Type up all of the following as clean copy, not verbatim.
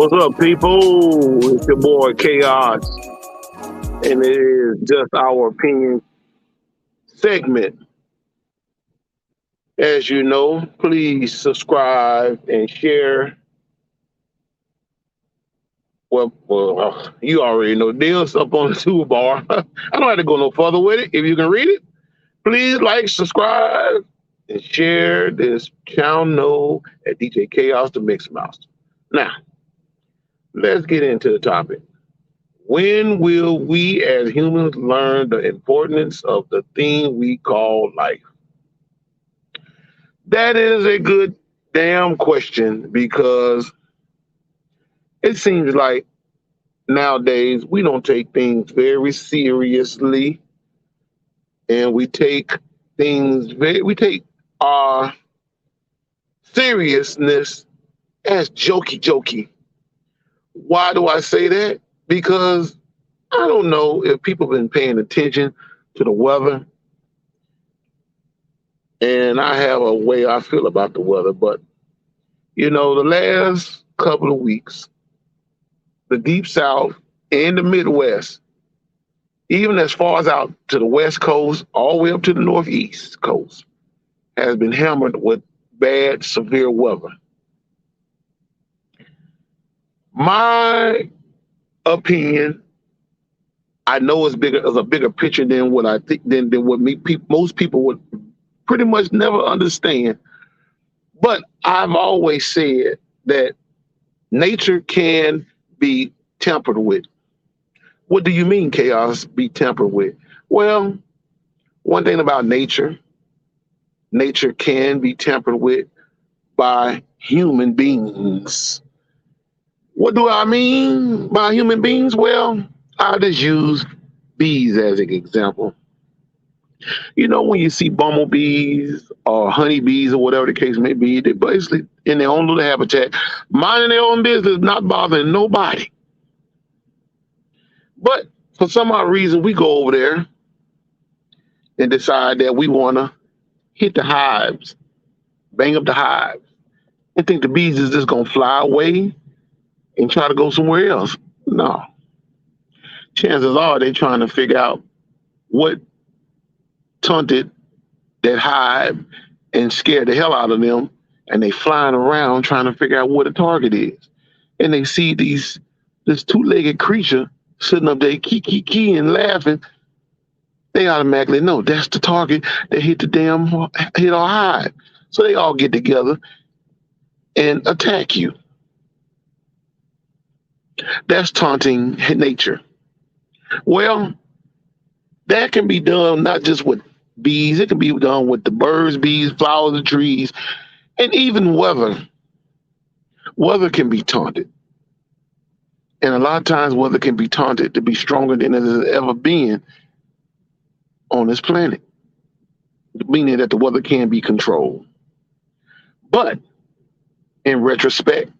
What's up, people? It's your boy Chaos, and it is just our opinion segment. As you know, please subscribe and share. You already know deals up on the toolbar. I don't have to go no further with it. If you can read it, please like, subscribe, and share this channel at DJ Chaos the Mix Master. Now, let's get into the topic. When will we as humans learn the importance of the thing we call life? That is a good damn question because it seems like nowadays we don't take things very seriously and we take our seriousness as jokey. Why do I say that? Because I don't know if people have been paying attention to the weather, and I have a way I feel about the weather, but the last couple of weeks, the Deep South and the Midwest, even as far as out to the West Coast, all the way up to the Northeast Coast, has been hammered with bad, severe weather. My opinion, I know it's a bigger picture than what I think than what most people would pretty much never understand. But I've always said that nature can be tampered with. What do you mean, chaos be tampered with? Well, one thing about nature can be tampered with by human beings. What do I mean by human beings? Well, I'll just use bees as an example. When you see bumblebees or honeybees or whatever the case may be, they're basically in their own little habitat, minding their own business, not bothering nobody. But for some odd reason, we go over there and decide that we want to hit the hives, bang up the hives, and think the bees is just going to fly away and try to go somewhere else. No. Chances are they're trying to figure out what taunted that hive and scared the hell out of them, and they flying around trying to figure out what the target is. And they see this two-legged creature sitting up there key and laughing. They automatically know that's the target that hit our hive. So they all get together and attack you. That's taunting nature. Well, that can be done not just with bees, it can be done with the birds, bees, flowers, and trees, and even weather. Weather can be taunted. And a lot of times weather can be taunted to be stronger than it has ever been on this planet, meaning that the weather can be controlled. But in retrospect,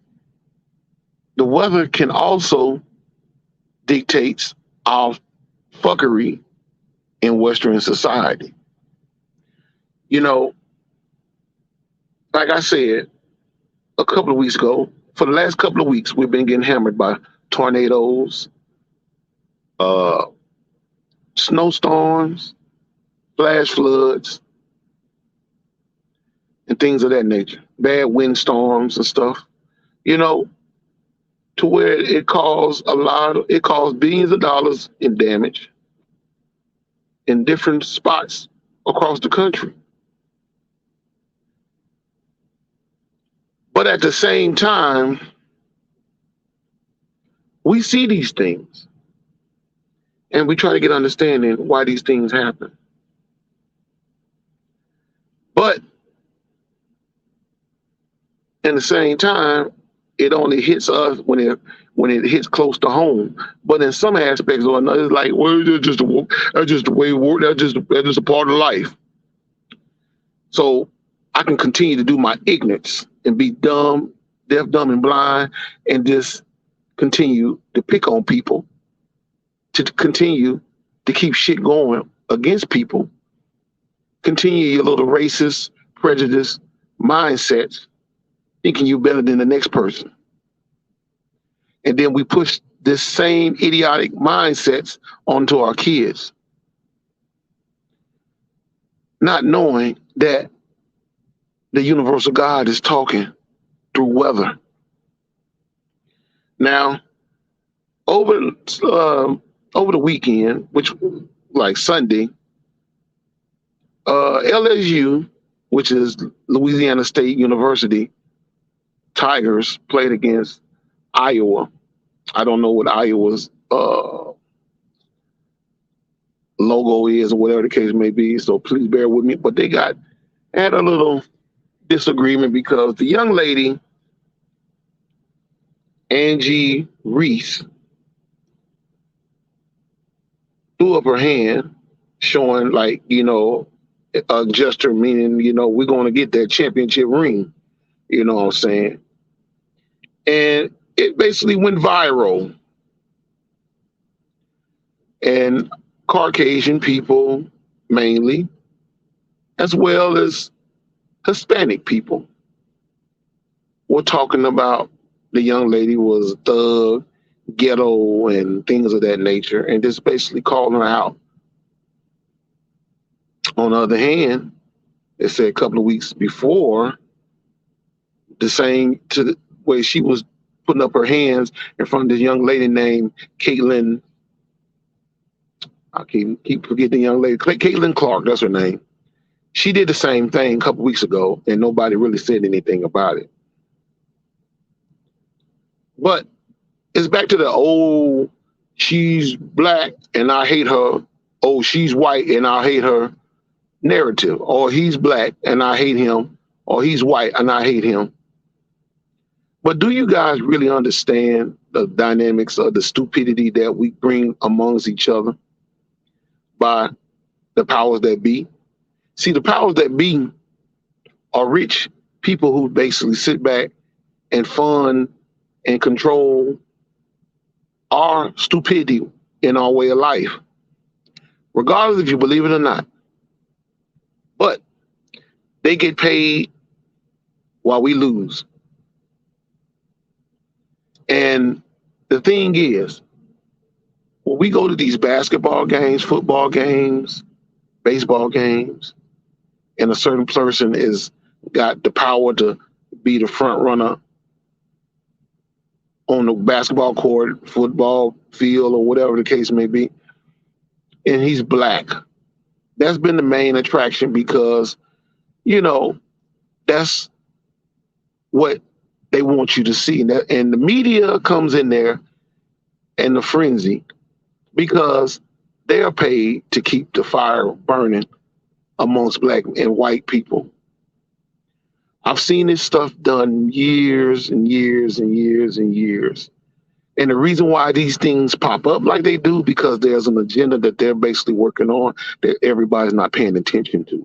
the weather can also dictate our fuckery in Western society. Like I said a couple of weeks ago, for the last couple of weeks, we've been getting hammered by tornadoes, snowstorms, flash floods, and things of that nature. Bad windstorms and stuff. To where it caused billions of dollars in damage in different spots across the country. But at the same time, we see these things and we try to get understanding why these things happen. But at the same time, it only hits us when it hits close to home. But in some aspects or another, it's like, well, that's just the way it works. That's just a part of life. So I can continue to do my ignorance and be dumb, deaf, dumb, and blind, and just continue to pick on people, to continue to keep shit going against people, continue your little racist, prejudice mindsets, thinking you're better than the next person. And then we push this same idiotic mindsets onto our kids, not knowing that the universal God is talking through weather. Now, over over the weekend, which like Sunday, LSU, which is Louisiana State University, Tigers played against Iowa. I don't know what Iowa's logo is or whatever the case may be, so please bear with me. But they had a little disagreement because the young lady, Angie Reese, threw up her hand, showing like, a gesture meaning, we're going to get that championship ring. You know what I'm saying? And it basically went viral. And Caucasian people mainly, as well as Hispanic people, were talking about the young lady was thug, ghetto, and things of that nature, and just basically calling her out. On the other hand, they said a couple of weeks before, the same to the way she was putting up her hands in front of this young lady named Caitlin. I keep forgetting the young lady. Caitlin Clark, that's her name. She did the same thing a couple weeks ago, and nobody really said anything about it. But it's back to the old, she's black and I hate her. Oh, she's white and I hate her narrative. Or he's black and I hate him. Or he's white and I hate him. But do you guys really understand the dynamics of the stupidity that we bring amongst each other by the powers that be? See, the powers that be are rich people who basically sit back and fund and control our stupidity in our way of life, regardless if you believe it or not. But they get paid while we lose. And the thing is, when we go to these basketball games, football games, baseball games, and a certain person is got the power to be the front runner on the basketball court, football field, or whatever the case may be, and he's black. That's been the main attraction because, that's what they want you to see. And the media comes in there and the frenzy because they are paid to keep the fire burning amongst black and white people. I've seen this stuff done years and years and years and years. And the reason why these things pop up like they do, because there's an agenda that they're basically working on that everybody's not paying attention to.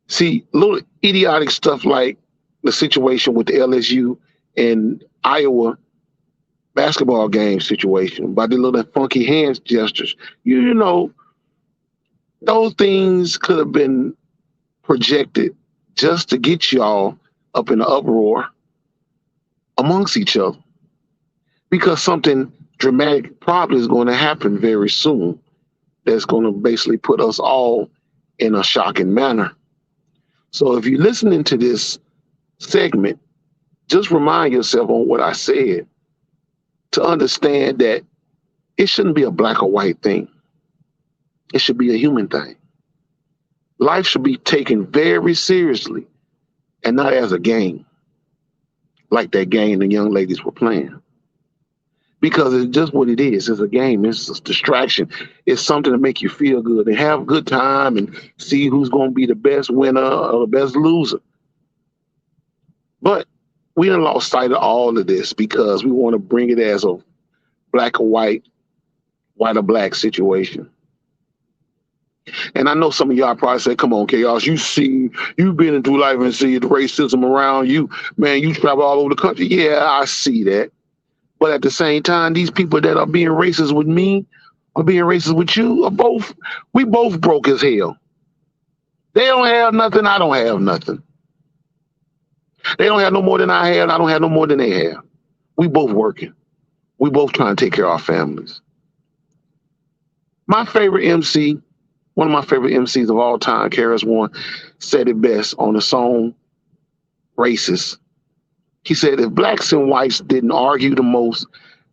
See, little idiotic stuff like the situation with the LSU and Iowa basketball game situation by the little funky hands gestures. Those things could have been projected just to get y'all up in the uproar amongst each other. Because something dramatic probably is going to happen very soon that's going to basically put us all in a shocking manner. So if you're listening to this segment, just remind yourself on what I said to understand that it shouldn't be a black or white thing. It should be a human thing. Life should be taken very seriously and not as a game, like that game the young ladies were playing. Because it's just what it is. It's a game. It's a distraction. It's something to make you feel good and have a good time and see who's going to be the best winner or the best loser. But we done lost sight of all of this because we want to bring it as a black or white or black situation. And I know some of y'all probably say, come on, Chaos, you've been through life and see the racism around you. Man, you travel all over the country. Yeah, I see that. But at the same time, these people that are being racist with me or being racist with you we both broke as hell. They don't have nothing, I don't have nothing. They don't have no more than I have, and I don't have no more than they have. We both working. We both trying to take care of our families. My favorite MC, one of my favorite MCs of all time, KRS One, said it best on the song Racist. He said if blacks and whites didn't argue the most,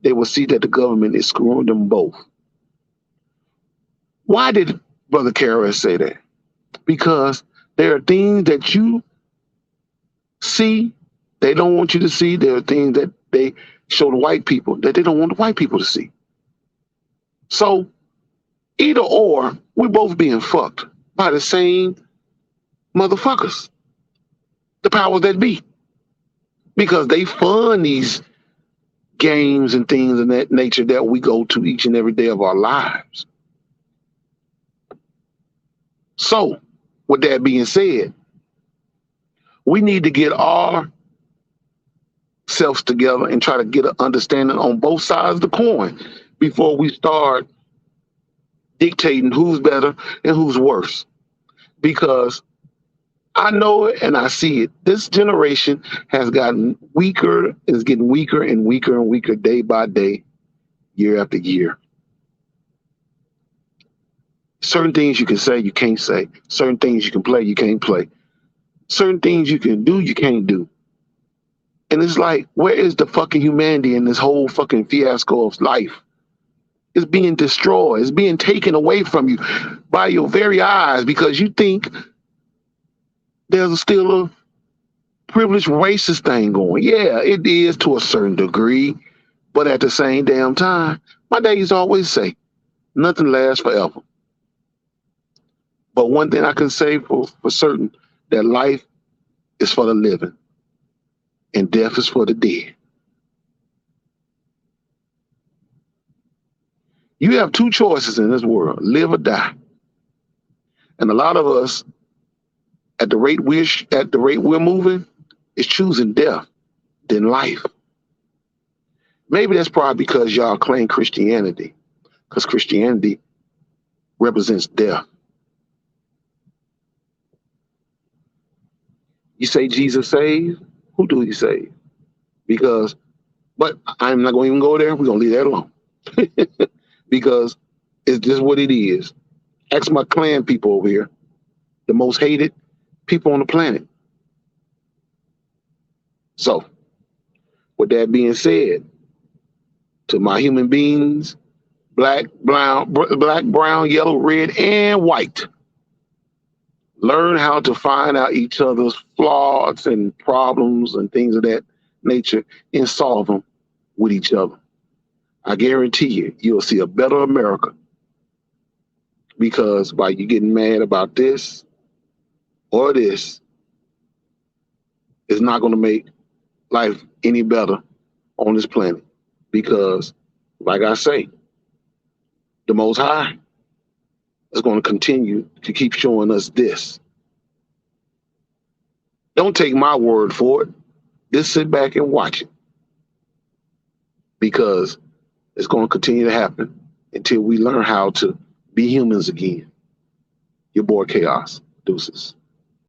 they would see that the government is screwing them both. Why did Brother KRS say that? Because there are things that you see they don't want you to see. There are things that they show the white people that they don't want the white people to see. So either or, we're both being fucked by the same motherfuckers, the powers that be, because they fund these games and things of that nature that we go to each and every day of our lives. So, with that being said, we need to get our selves together and try to get an understanding on both sides of the coin before we start dictating who's better and who's worse. Because I know it and I see it. This generation has gotten weaker, is getting weaker and weaker and weaker day by day, year after year. Certain things you can say, you can't say. Certain things you can play, you can't play. Certain things you can do, you can't do. And it's like, where is the fucking humanity in this whole fucking fiasco of life? It's being destroyed. It's being taken away from you by your very eyes because you think there's still a privileged racist thing going. Yeah, it is to a certain degree, but at the same damn time, my daddies always say, nothing lasts forever. But one thing I can say for certain, that life is for the living and death is for the dead. You have two choices in this world, live or die. And a lot of us, at the rate we're moving, is choosing death than life. Maybe that's probably because y'all claim Christianity, because Christianity represents death. You say Jesus saves, who do he save? Because, but I'm not going to even go there. We're going to leave that alone. Because it's just what it is. Ask my clan people over here, the most hated people on the planet. So, with that being said, to my human beings, black, brown, yellow, red, and white, learn how to find out each other's flaws and problems and things of that nature and solve them with each other. I guarantee you, you'll see a better America. Because by you getting mad about this or this, it's not going to make life any better on this planet. Because, like I say, the Most High is going to continue to keep showing us this. Don't take my word for it. Just sit back and watch it. Because it's going to continue to happen until we learn how to be humans again. Your boy Chaos. Deuces.